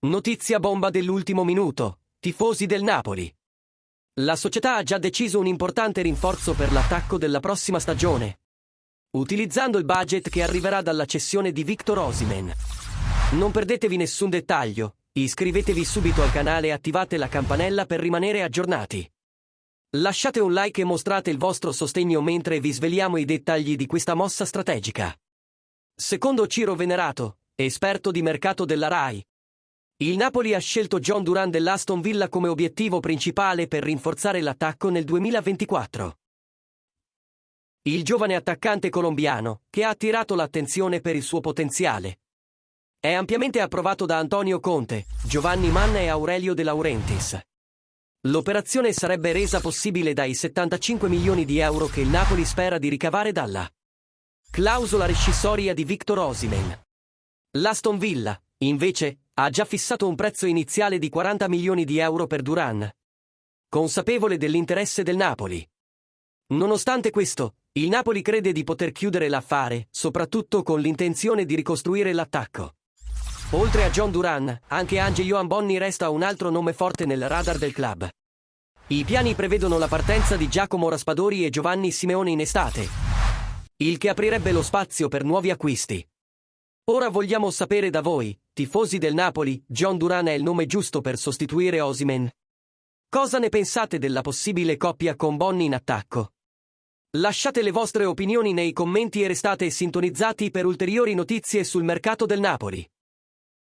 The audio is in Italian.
Notizia bomba dell'ultimo minuto. Tifosi del Napoli. La società ha già deciso un importante rinforzo per l'attacco della prossima stagione, utilizzando il budget che arriverà dalla cessione di Victor Osimhen. Non perdetevi nessun dettaglio, iscrivetevi subito al canale e attivate la campanella per rimanere aggiornati. Lasciate un like e mostrate il vostro sostegno mentre vi sveliamo i dettagli di questa mossa strategica. Secondo Ciro Venerato, esperto di mercato della Rai, il Napoli ha scelto John Duran dell'Aston Villa come obiettivo principale per rinforzare l'attacco nel 2024. Il giovane attaccante colombiano, che ha attirato l'attenzione per il suo potenziale, è ampiamente approvato da Antonio Conte, Giovanni Manna e Aurelio De Laurentiis. L'operazione sarebbe resa possibile dai 75 milioni di euro che il Napoli spera di ricavare dalla clausola rescissoria di Victor Osimhen. L'Aston Villa, invece, ha già fissato un prezzo iniziale di 40 milioni di euro per Duran, consapevole dell'interesse del Napoli. Nonostante questo, il Napoli crede di poter chiudere l'affare, soprattutto con l'intenzione di ricostruire l'attacco. Oltre a John Duran, anche Ange Ioanbonni resta un altro nome forte nel radar del club. I piani prevedono la partenza di Giacomo Raspadori e Giovanni Simeone in estate, il che aprirebbe lo spazio per nuovi acquisti. Ora vogliamo sapere da voi, tifosi del Napoli, John Duran è il nome giusto per sostituire Osimhen? Cosa ne pensate della possibile coppia con Bonni in attacco? Lasciate le vostre opinioni nei commenti e restate sintonizzati per ulteriori notizie sul mercato del Napoli.